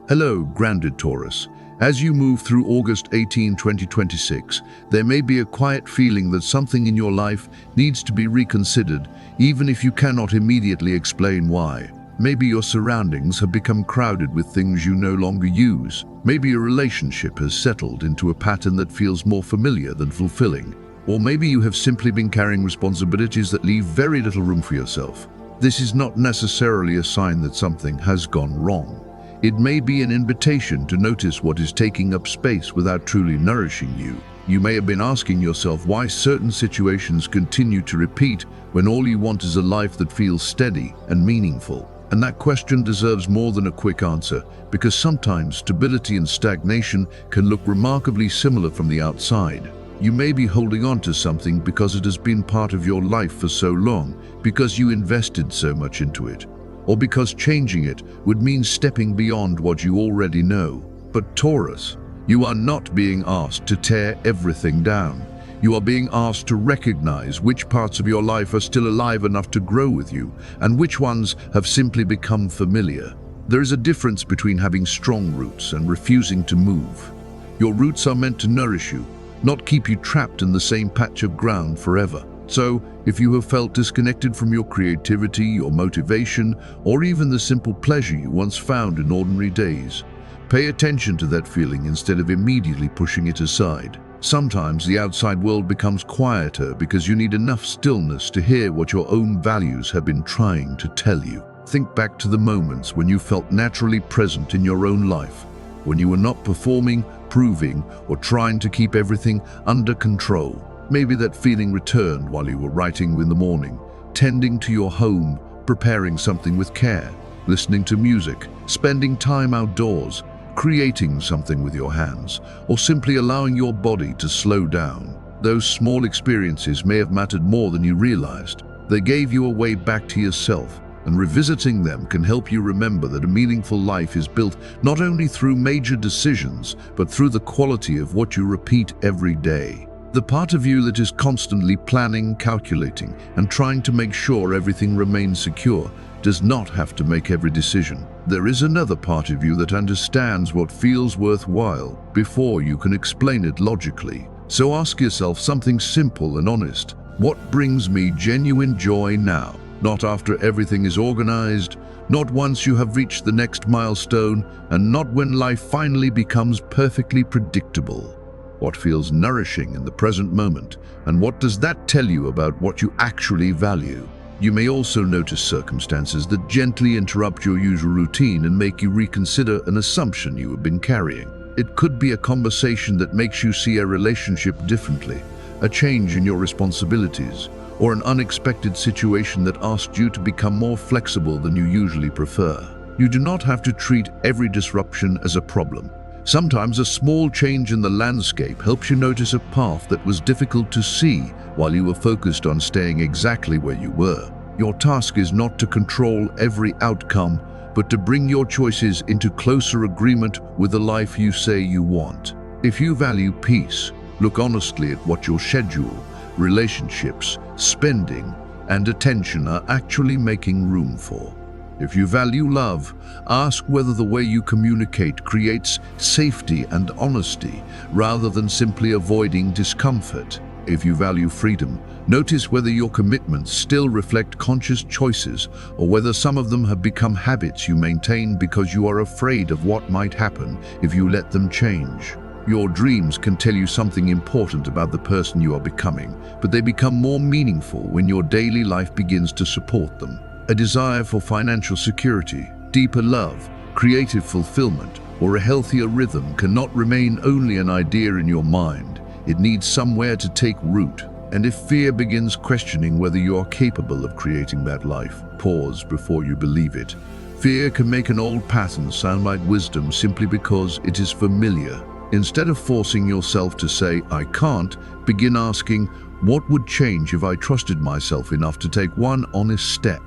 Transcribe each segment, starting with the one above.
Hello, grounded Taurus. As you move through August 18, 2026, there may be a quiet feeling that something in your life needs to be reconsidered, even if you cannot immediately explain why. Maybe your surroundings have become crowded with things you no longer use. Maybe your relationship has settled into a pattern that feels more familiar than fulfilling. Or maybe you have simply been carrying responsibilities that leave very little room for yourself. This is not necessarily a sign that something has gone wrong. It may be an invitation to notice what is taking up space without truly nourishing you. You may have been asking yourself why certain situations continue to repeat when all you want is a life that feels steady and meaningful. And that question deserves more than a quick answer, because sometimes stability and stagnation can look remarkably similar from the outside. You may be holding on to something because it has been part of your life for so long, because you invested so much into it, or because changing it would mean stepping beyond what you already know. But Taurus, you are not being asked to tear everything down. You are being asked to recognize which parts of your life are still alive enough to grow with you, and which ones have simply become familiar. There is a difference between having strong roots and refusing to move. Your roots are meant to nourish you, not keep you trapped in the same patch of ground forever. So, if you have felt disconnected from your creativity, your motivation, or even the simple pleasure you once found in ordinary days, pay attention to that feeling instead of immediately pushing it aside. Sometimes the outside world becomes quieter because you need enough stillness to hear what your own values have been trying to tell you. Think back to the moments when you felt naturally present in your own life, when you were not performing, proving, or trying to keep everything under control. Maybe that feeling returned while you were writing in the morning, tending to your home, preparing something with care, listening to music, spending time outdoors, creating something with your hands, or simply allowing your body to slow down. Those small experiences may have mattered more than you realized. They gave you a way back to yourself, and revisiting them can help you remember that a meaningful life is built not only through major decisions, but through the quality of what you repeat every day. The part of you that is constantly planning, calculating, and trying to make sure everything remains secure does not have to make every decision. There is another part of you that understands what feels worthwhile before you can explain it logically. So ask yourself something simple and honest. What brings me genuine joy now? Not after everything is organized, not once you have reached the next milestone, and not when life finally becomes perfectly predictable. What feels nourishing in the present moment, and what does that tell you about what you actually value? You may also notice circumstances that gently interrupt your usual routine and make you reconsider an assumption you have been carrying. It could be a conversation that makes you see a relationship differently, a change in your responsibilities, or an unexpected situation that asks you to become more flexible than you usually prefer. You do not have to treat every disruption as a problem. Sometimes a small change in the landscape helps you notice a path that was difficult to see while you were focused on staying exactly where you were. Your task is not to control every outcome, but to bring your choices into closer agreement with the life you say you want. If you value peace, look honestly at what your schedule, relationships, spending, and attention are actually making room for. If you value love, ask whether the way you communicate creates safety and honesty rather than simply avoiding discomfort. If you value freedom, notice whether your commitments still reflect conscious choices or whether some of them have become habits you maintain because you are afraid of what might happen if you let them change. Your dreams can tell you something important about the person you are becoming, but they become more meaningful when your daily life begins to support them. A desire for financial security, deeper love, creative fulfillment, or a healthier rhythm cannot remain only an idea in your mind. It needs somewhere to take root. And if fear begins questioning whether you are capable of creating that life, pause before you believe it. Fear can make an old pattern sound like wisdom simply because it is familiar. Instead of forcing yourself to say, "I can't," begin asking, "What would change if I trusted myself enough to take one honest step?"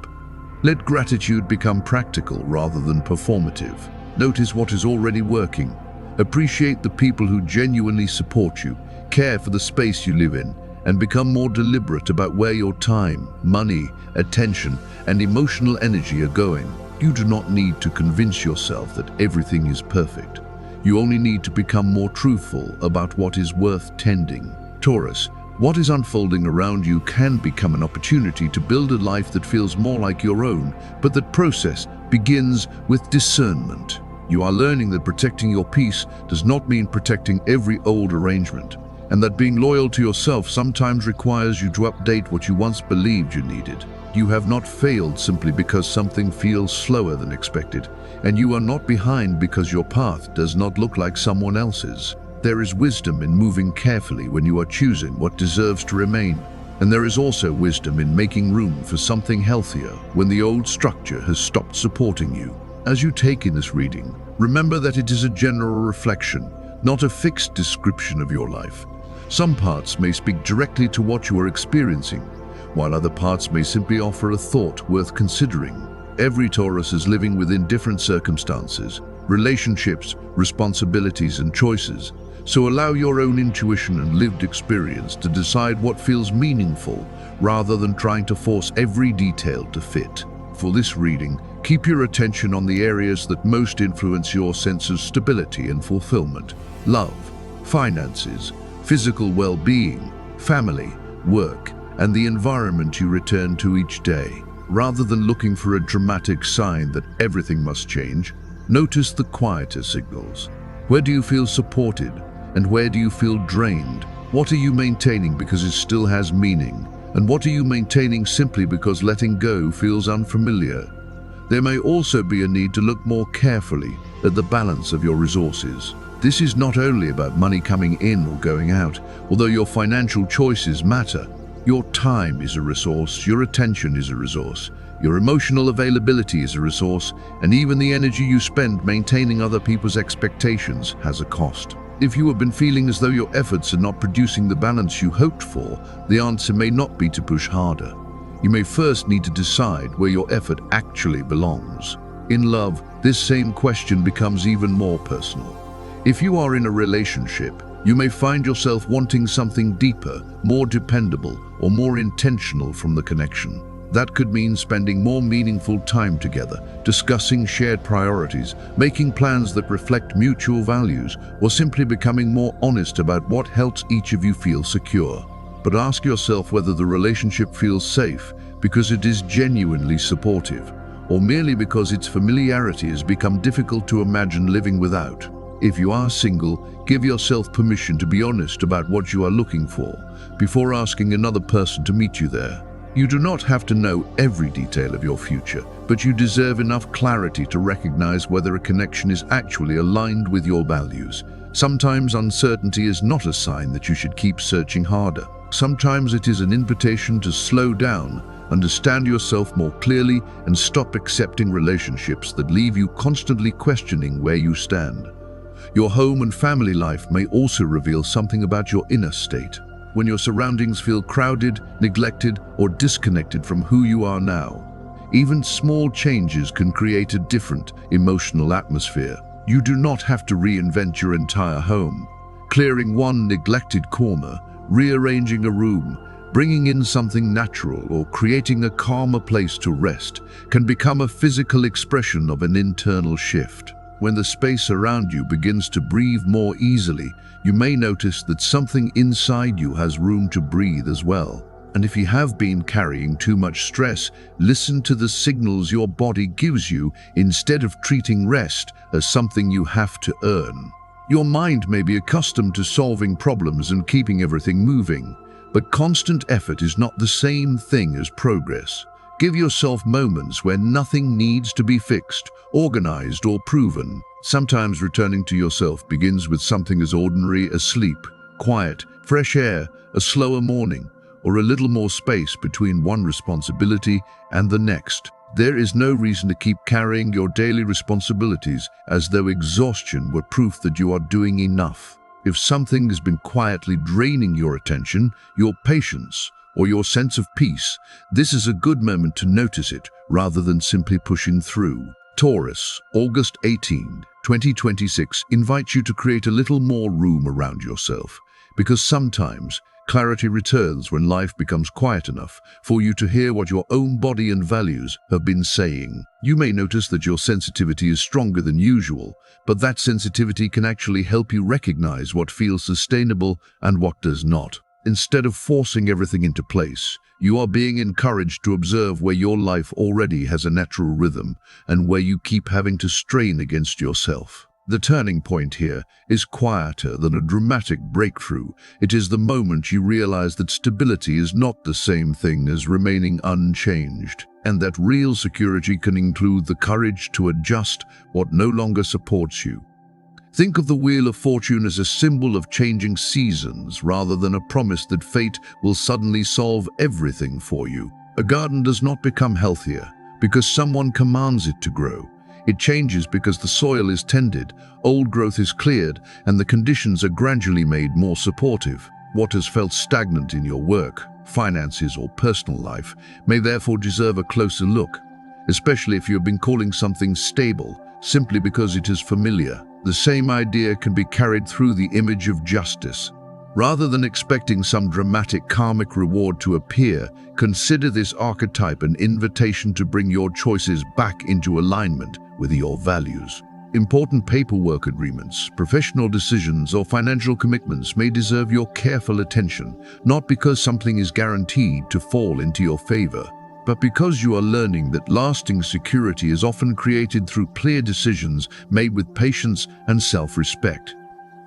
Let gratitude become practical rather than performative. Notice what is already working. Appreciate the people who genuinely support you, care for the space you live in, and become more deliberate about where your time, money, attention, and emotional energy are going. You do not need to convince yourself that everything is perfect. You only need to become more truthful about what is worth tending. Taurus, what is unfolding around you can become an opportunity to build a life that feels more like your own, but that process begins with discernment. You are learning that protecting your peace does not mean protecting every old arrangement, and that being loyal to yourself sometimes requires you to update what you once believed you needed. You have not failed simply because something feels slower than expected, and you are not behind because your path does not look like someone else's. There is wisdom in moving carefully when you are choosing what deserves to remain, and there is also wisdom in making room for something healthier when the old structure has stopped supporting you. As you take in this reading, remember that it is a general reflection, not a fixed description of your life. Some parts may speak directly to what you are experiencing, while other parts may simply offer a thought worth considering. Every Taurus is living within different circumstances, relationships, responsibilities, and choices. So allow your own intuition and lived experience to decide what feels meaningful, rather than trying to force every detail to fit. For this reading, keep your attention on the areas that most influence your sense of stability and fulfillment: love, finances, physical well-being, family, work, and the environment you return to each day. Rather than looking for a dramatic sign that everything must change, notice the quieter signals. Where do you feel supported, and where do you feel drained? What are you maintaining because it still has meaning, and what are you maintaining simply because letting go feels unfamiliar? There may also be a need to look more carefully at the balance of your resources. This is not only about money coming in or going out, although your financial choices matter. Your time is a resource, your attention is a resource, your emotional availability is a resource, and even the energy you spend maintaining other people's expectations has a cost. If you have been feeling as though your efforts are not producing the balance you hoped for, the answer may not be to push harder. You may first need to decide where your effort actually belongs. In love, this same question becomes even more personal. If you are in a relationship, you may find yourself wanting something deeper, more dependable, or more intentional from the connection. That could mean spending more meaningful time together, discussing shared priorities, making plans that reflect mutual values, or simply becoming more honest about what helps each of you feel secure. But ask yourself whether the relationship feels safe because it is genuinely supportive, or merely because its familiarity has become difficult to imagine living without. If you are single, give yourself permission to be honest about what you are looking for before asking another person to meet you there. You do not have to know every detail of your future, but you deserve enough clarity to recognize whether a connection is actually aligned with your values. Sometimes uncertainty is not a sign that you should keep searching harder. Sometimes it is an invitation to slow down, understand yourself more clearly, and stop accepting relationships that leave you constantly questioning where you stand. Your home and family life may also reveal something about your inner state. When your surroundings feel crowded, neglected, or disconnected from who you are now, even small changes can create a different emotional atmosphere. You do not have to reinvent your entire home. Clearing one neglected corner, rearranging a room, bringing in something natural, or creating a calmer place to rest can become a physical expression of an internal shift. When the space around you begins to breathe more easily, you may notice that something inside you has room to breathe as well. And if you have been carrying too much stress, listen to the signals your body gives you instead of treating rest as something you have to earn. Your mind may be accustomed to solving problems and keeping everything moving, but constant effort is not the same thing as progress. Give yourself moments where nothing needs to be fixed, organized, or proven. Sometimes returning to yourself begins with something as ordinary as sleep, quiet, fresh air, a slower morning, or a little more space between one responsibility and the next. There is no reason to keep carrying your daily responsibilities as though exhaustion were proof that you are doing enough. If something has been quietly draining your attention, your patience, or your sense of peace, this is a good moment to notice it rather than simply pushing through. Taurus, August 18, 2026 invites you to create a little more room around yourself, because sometimes Clarity returns when life becomes quiet enough for you to hear what your own body and values have been saying. You may notice that your sensitivity is stronger than usual, but that sensitivity can actually help you recognize what feels sustainable and what does not. Instead of forcing everything into place, you are being encouraged to observe where your life already has a natural rhythm and where you keep having to strain against yourself. The turning point here is quieter than a dramatic breakthrough. It is the moment you realize that stability is not the same thing as remaining unchanged, and that real security can include the courage to adjust what no longer supports you. Think of the Wheel of Fortune as a symbol of changing seasons rather than a promise that fate will suddenly solve everything for you. A garden does not become healthier because someone commands it to grow. It changes because the soil is tended, old growth is cleared, and the conditions are gradually made more supportive. What has felt stagnant in your work, finances, or personal life may therefore deserve a closer look, especially if you have been calling something stable simply because it is familiar. The same idea can be carried through the image of justice. Rather than expecting some dramatic karmic reward to appear, consider this archetype an invitation to bring your choices back into alignment with your values. Important paperwork agreements, professional decisions, or financial commitments may deserve your careful attention, not because something is guaranteed to fall into your favor, but because you are learning that lasting security is often created through clear decisions made with patience and self-respect.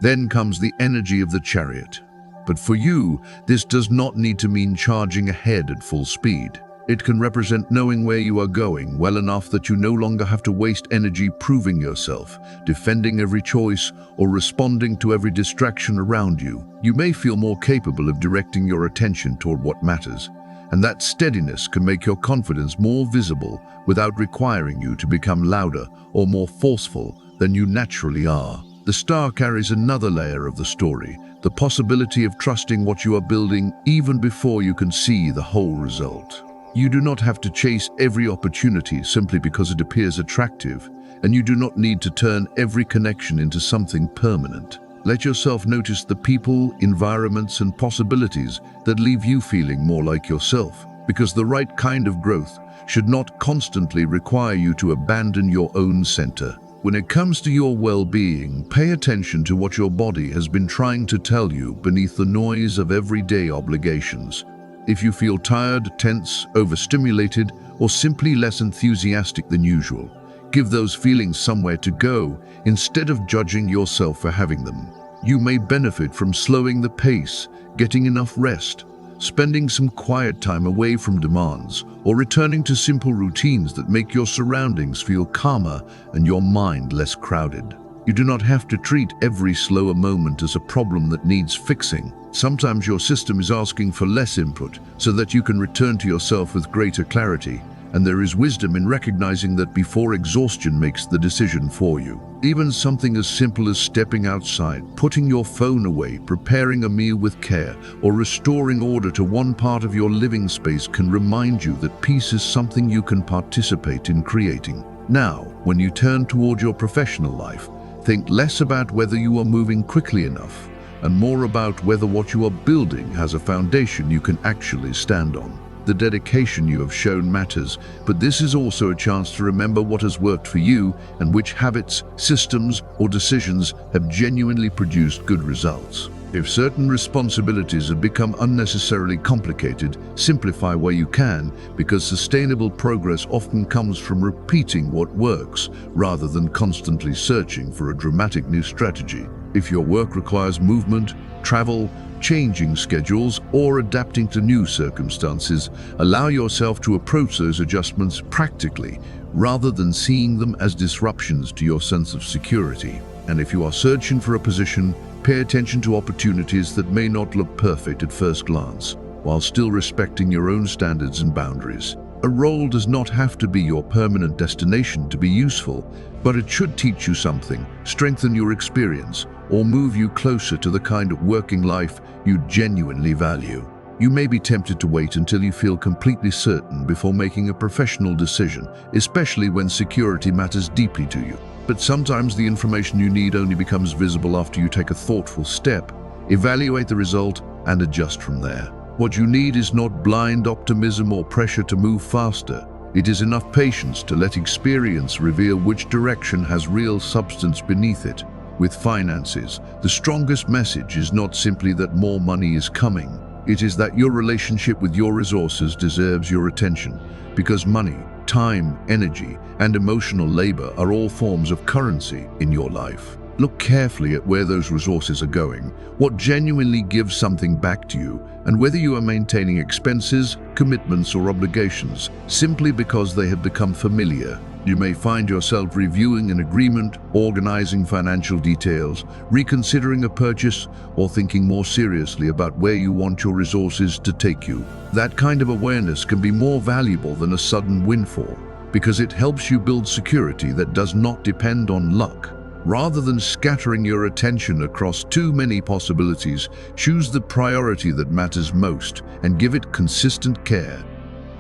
Then comes the energy of the Chariot. But for you, this does not need to mean charging ahead at full speed. It can represent knowing where you are going well enough that you no longer have to waste energy proving yourself, defending every choice, or responding to every distraction around you. You may feel more capable of directing your attention toward what matters, and that steadiness can make your confidence more visible without requiring you to become louder or more forceful than you naturally are. The star carries another layer of the story, the possibility of trusting what you are building even before you can see the whole result. You do not have to chase every opportunity simply because it appears attractive, and you do not need to turn every connection into something permanent. Let yourself notice the people, environments, and possibilities that leave you feeling more like yourself, because the right kind of growth should not constantly require you to abandon your own center. When it comes to your well-being, pay attention to what your body has been trying to tell you beneath the noise of everyday obligations. If you feel tired, tense, overstimulated, or simply less enthusiastic than usual, give those feelings somewhere to go instead of judging yourself for having them. You may benefit from slowing the pace, getting enough rest, spending some quiet time away from demands, or returning to simple routines that make your surroundings feel calmer and your mind less crowded. You do not have to treat every slower moment as a problem that needs fixing. Sometimes your system is asking for less input so that you can return to yourself with greater clarity, and there is wisdom in recognizing that before exhaustion makes the decision for you. Even something as simple as stepping outside, putting your phone away, preparing a meal with care, or restoring order to one part of your living space can remind you that peace is something you can participate in creating. Now, when you turn toward your professional life, think less about whether you are moving quickly enough, and more about whether what you are building has a foundation you can actually stand on. The dedication you have shown matters, but this is also a chance to remember what has worked for you and which habits, systems, or decisions have genuinely produced good results. If certain responsibilities have become unnecessarily complicated, simplify where you can, because sustainable progress often comes from repeating what works rather than constantly searching for a dramatic new strategy. If your work requires movement, travel, changing schedules, or adapting to new circumstances, allow yourself to approach those adjustments practically rather than seeing them as disruptions to your sense of security. And if you are searching for a position, pay attention to opportunities that may not look perfect at first glance, while still respecting your own standards and boundaries. A role does not have to be your permanent destination to be useful, but it should teach you something, strengthen your experience, or move you closer to the kind of working life you genuinely value. You may be tempted to wait until you feel completely certain before making a professional decision, especially when security matters deeply to you. But sometimes the information you need only becomes visible after you take a thoughtful step. Evaluate the result, and adjust from there. What you need is not blind optimism or pressure to move faster. It is enough patience to let experience reveal which direction has real substance beneath it. With finances, the strongest message is not simply that more money is coming. It is that your relationship with your resources deserves your attention, because money, time, energy, and emotional labor are all forms of currency in your life. Look carefully at where those resources are going, what genuinely gives something back to you, and whether you are maintaining expenses, commitments, or obligations simply because they have become familiar. You may find yourself reviewing an agreement, organizing financial details, reconsidering a purchase, or thinking more seriously about where you want your resources to take you. That kind of awareness can be more valuable than a sudden windfall, because it helps you build security that does not depend on luck. Rather than scattering your attention across too many possibilities, choose the priority that matters most and give it consistent care.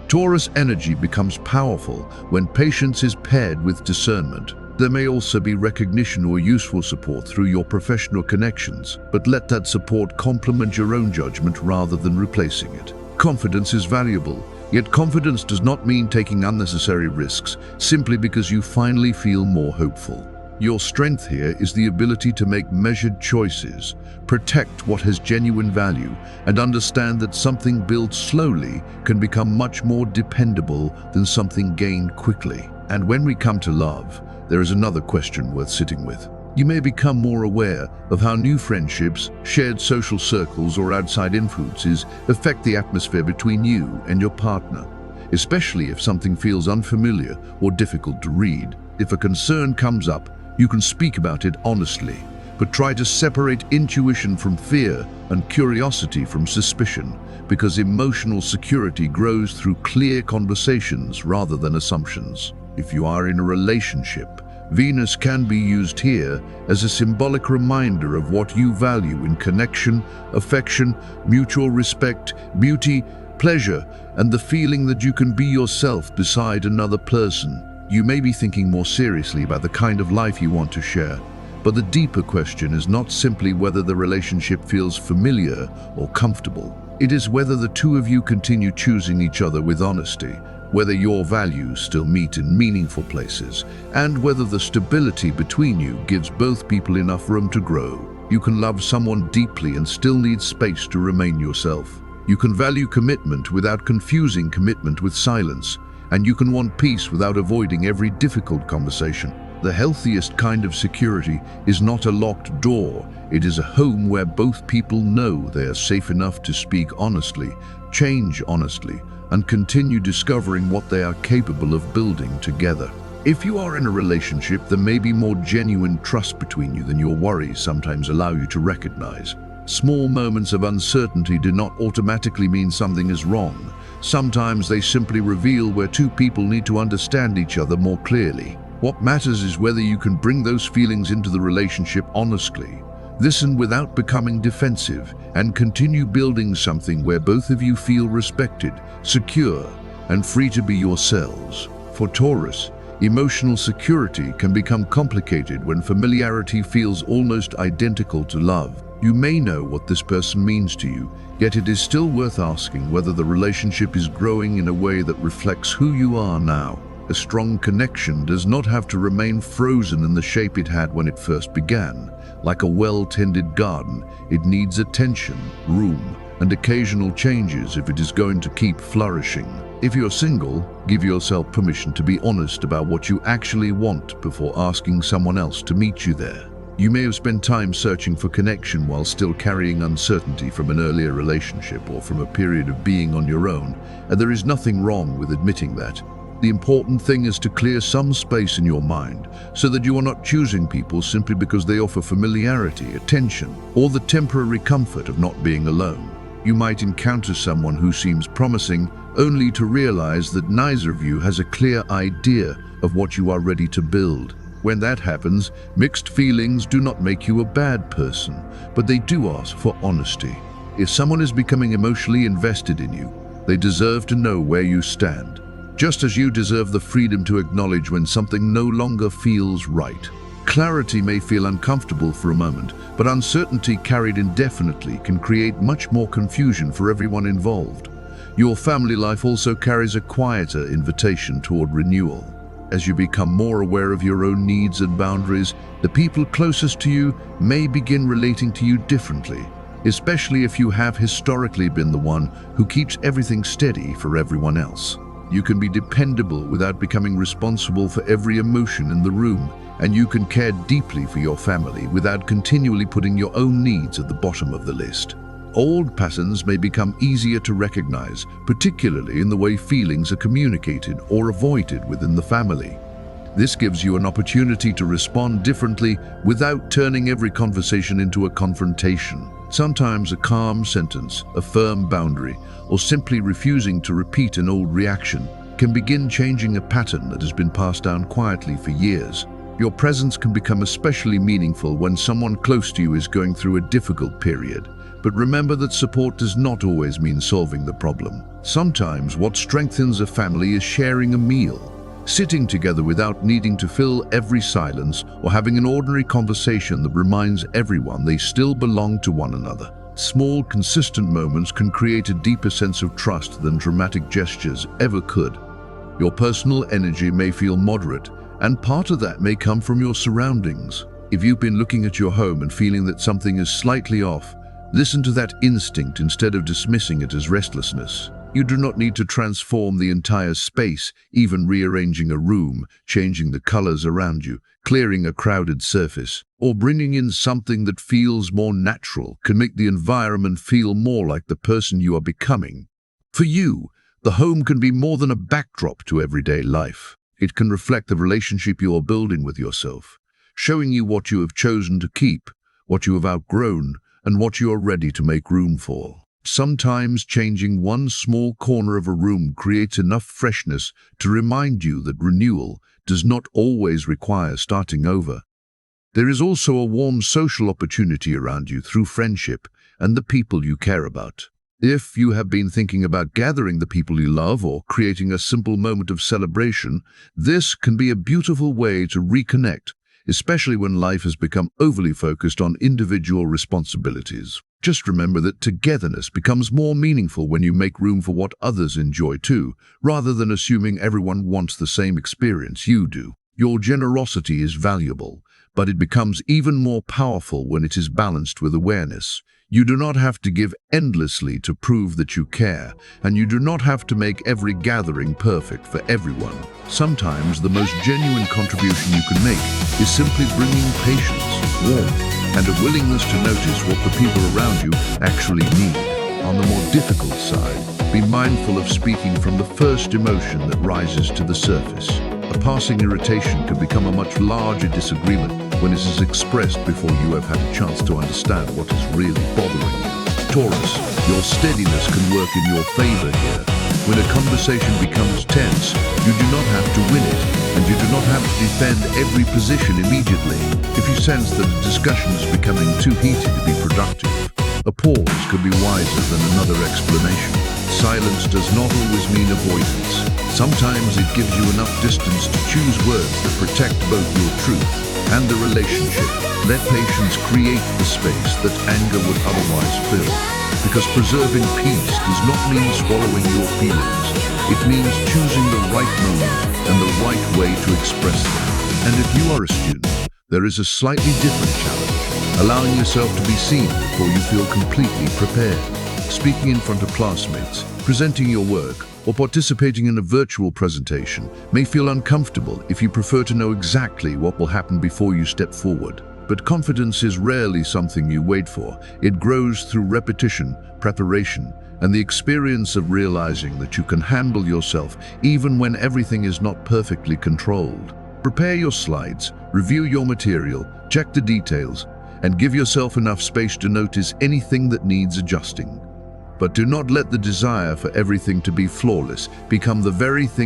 Taurus energy becomes powerful when patience is paired with discernment. There may also be recognition or useful support through your professional connections, but let that support complement your own judgment rather than replacing it. Confidence is valuable, yet confidence does not mean taking unnecessary risks simply because you finally feel more hopeful. Your strength here is the ability to make measured choices, protect what has genuine value, and understand that something built slowly can become much more dependable than something gained quickly. And when we come to love, there is another question worth sitting with. You may become more aware of how new friendships, shared social circles, or outside influences affect the atmosphere between you and your partner, especially if something feels unfamiliar or difficult to read. If a concern comes up, you can speak about it honestly, but try to separate intuition from fear and curiosity from suspicion, because emotional security grows through clear conversations rather than assumptions. If you are in a relationship, Venus can be used here as a symbolic reminder of what you value in connection, affection, mutual respect, beauty, pleasure, and the feeling that you can be yourself beside another person. You may be thinking more seriously about the kind of life you want to share, but the deeper question is not simply whether the relationship feels familiar or comfortable. It is whether the two of you continue choosing each other with honesty, whether your values still meet in meaningful places, and whether the stability between you gives both people enough room to grow. You can love someone deeply and still need space to remain yourself. You can value commitment without confusing commitment with silence, and you can want peace without avoiding every difficult conversation. The healthiest kind of security is not a locked door. It is a home where both people know they are safe enough to speak honestly, change honestly, and continue discovering what they are capable of building together. If you are in a relationship, there may be more genuine trust between you than your worries sometimes allow you to recognize. Small moments of uncertainty do not automatically mean something is wrong. Sometimes they simply reveal where two people need to understand each other more clearly. What matters is whether you can bring those feelings into the relationship honestly, listen without becoming defensive, and continue building something where both of you feel respected, secure, and free to be yourselves. For Taurus, emotional security can become complicated when familiarity feels almost identical to love. You may know what this person means to you, yet it is still worth asking whether the relationship is growing in a way that reflects who you are now. A strong connection does not have to remain frozen in the shape it had when it first began. Like a well-tended garden, it needs attention, room, and occasional changes if it is going to keep flourishing. If you're single, give yourself permission to be honest about what you actually want before asking someone else to meet you there. You may have spent time searching for connection while still carrying uncertainty from an earlier relationship or from a period of being on your own, and there is nothing wrong with admitting that. The important thing is to clear some space in your mind so that you are not choosing people simply because they offer familiarity, attention, or the temporary comfort of not being alone. You might encounter someone who seems promising only to realize that neither of you has a clear idea of what you are ready to build. When that happens, mixed feelings do not make you a bad person, but they do ask for honesty. If someone is becoming emotionally invested in you, they deserve to know where you stand, just as you deserve the freedom to acknowledge when something no longer feels right. Clarity may feel uncomfortable for a moment, but uncertainty carried indefinitely can create much more confusion for everyone involved. Your family life also carries a quieter invitation toward renewal. As you become more aware of your own needs and boundaries, the people closest to you may begin relating to you differently, especially if you have historically been the one who keeps everything steady for everyone else. You can be dependable without becoming responsible for every emotion in the room, and you can care deeply for your family without continually putting your own needs at the bottom of the list. Old patterns may become easier to recognize, particularly in the way feelings are communicated or avoided within the family. This gives you an opportunity to respond differently without turning every conversation into a confrontation. Sometimes a calm sentence, a firm boundary, or simply refusing to repeat an old reaction can begin changing a pattern that has been passed down quietly for years. Your presence can become especially meaningful when someone close to you is going through a difficult period. But remember that support does not always mean solving the problem. Sometimes what strengthens a family is sharing a meal, sitting together without needing to fill every silence, or having an ordinary conversation that reminds everyone they still belong to one another. Small, consistent moments can create a deeper sense of trust than dramatic gestures ever could. Your personal energy may feel moderate, and part of that may come from your surroundings. If you've been looking at your home and feeling that something is slightly off, listen to that instinct instead of dismissing it as restlessness. You do not need to transform the entire space, even rearranging a room, changing the colors around you, clearing a crowded surface, or bringing in something that feels more natural can make the environment feel more like the person you are becoming. For you, the home can be more than a backdrop to everyday life. It can reflect the relationship you are building with yourself, showing you what you have chosen to keep, what you have outgrown, and what you are ready to make room for. Sometimes changing one small corner of a room creates enough freshness to remind you that renewal does not always require starting over. There is also a warm social opportunity around you through friendship and the people you care about. If you have been thinking about gathering the people you love or creating a simple moment of celebration, this can be a beautiful way to reconnect, especially when life has become overly focused on individual responsibilities. Just remember that togetherness becomes more meaningful when you make room for what others enjoy too, rather than assuming everyone wants the same experience you do. Your generosity is valuable, but it becomes even more powerful when it is balanced with awareness. You do not have to give endlessly to prove that you care, and you do not have to make every gathering perfect for everyone. Sometimes the most genuine contribution you can make is simply bringing patience, warmth, and a willingness to notice what the people around you actually need. On the more difficult side, be mindful of speaking from the first emotion that rises to the surface. A passing irritation can become a much larger disagreement when it is expressed before you have had a chance to understand what is really bothering you. Taurus, your steadiness can work in your favor here. When a conversation becomes tense, you do not have to win it, and you do not have to defend every position immediately. If you sense that a discussion is becoming too heated to be productive, a pause could be wiser than another explanation. Silence does not always mean avoidance. Sometimes it gives you enough distance to choose words that protect both your truth and the relationship. Let patience create the space that anger would otherwise fill. Because preserving peace does not mean swallowing your feelings. It means choosing the right moment and the right way to express them. And if you are a student, there is a slightly different challenge, allowing yourself to be seen before you feel completely prepared. Speaking in front of classmates, presenting your work, or participating in a virtual presentation may feel uncomfortable if you prefer to know exactly what will happen before you step forward. But confidence is rarely something you wait for. It grows through repetition, preparation, and the experience of realizing that you can handle yourself even when everything is not perfectly controlled. Prepare your slides, review your material, check the details, and give yourself enough space to notice anything that needs adjusting. But do not let the desire for everything to be flawless become the very thing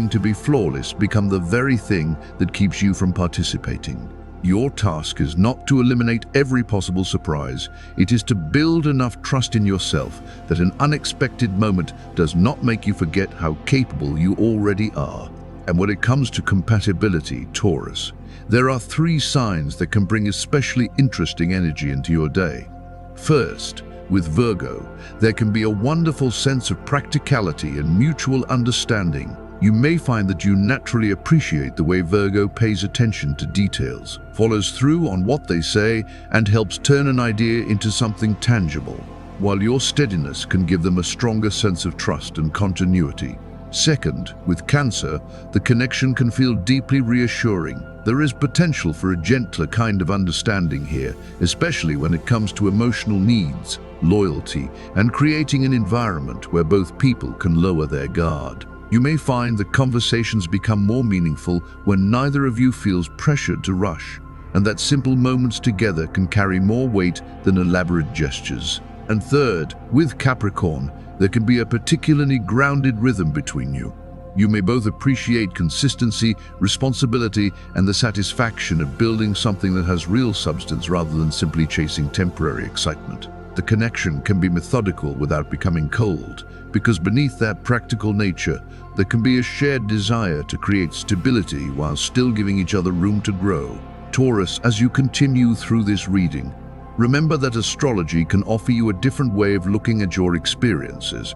that keeps you from participating. Your task is not to eliminate every possible surprise. It is to build enough trust in yourself that an unexpected moment does not make you forget how capable you already are. And when it comes to compatibility, Taurus, there are 3 signs that can bring especially interesting energy into your day. First, with Virgo, there can be a wonderful sense of practicality and mutual understanding. You may find that you naturally appreciate the way Virgo pays attention to details, follows through on what they say, and helps turn an idea into something tangible, while your steadiness can give them a stronger sense of trust and continuity. Second, with Cancer, the connection can feel deeply reassuring. There is potential for a gentler kind of understanding here, especially when it comes to emotional needs, loyalty, and creating an environment where both people can lower their guard. You may find that conversations become more meaningful when neither of you feels pressured to rush, and that simple moments together can carry more weight than elaborate gestures. And third, with Capricorn, there can be a particularly grounded rhythm between you. You may both appreciate consistency, responsibility, and the satisfaction of building something that has real substance rather than simply chasing temporary excitement. The connection can be methodical without becoming cold, because beneath that practical nature, there can be a shared desire to create stability while still giving each other room to grow. Taurus, as you continue through this reading, remember that astrology can offer you a different way of looking at your experiences,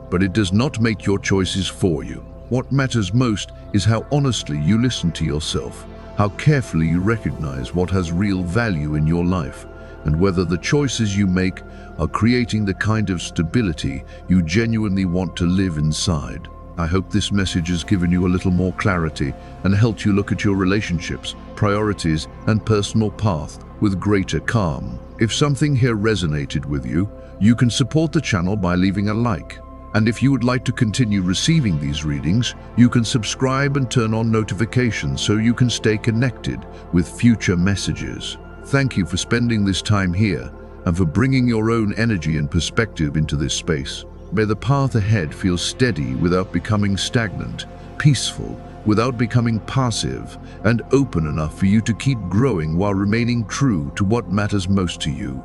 but it does not make your choices for you. What matters most is how honestly you listen to yourself, how carefully you recognize what has real value in your life, and whether the choices you make are creating the kind of stability you genuinely want to live inside. I hope this message has given you a little more clarity and helped you look at your relationships, priorities, and personal path with greater calm. If something here resonated with you, you can support the channel by leaving a like. And if you would like to continue receiving these readings, you can subscribe and turn on notifications so you can stay connected with future messages. Thank you for spending this time here and for bringing your own energy and perspective into this space. May the path ahead feel steady without becoming stagnant, peaceful without becoming passive, and open enough for you to keep growing while remaining true to what matters most to you.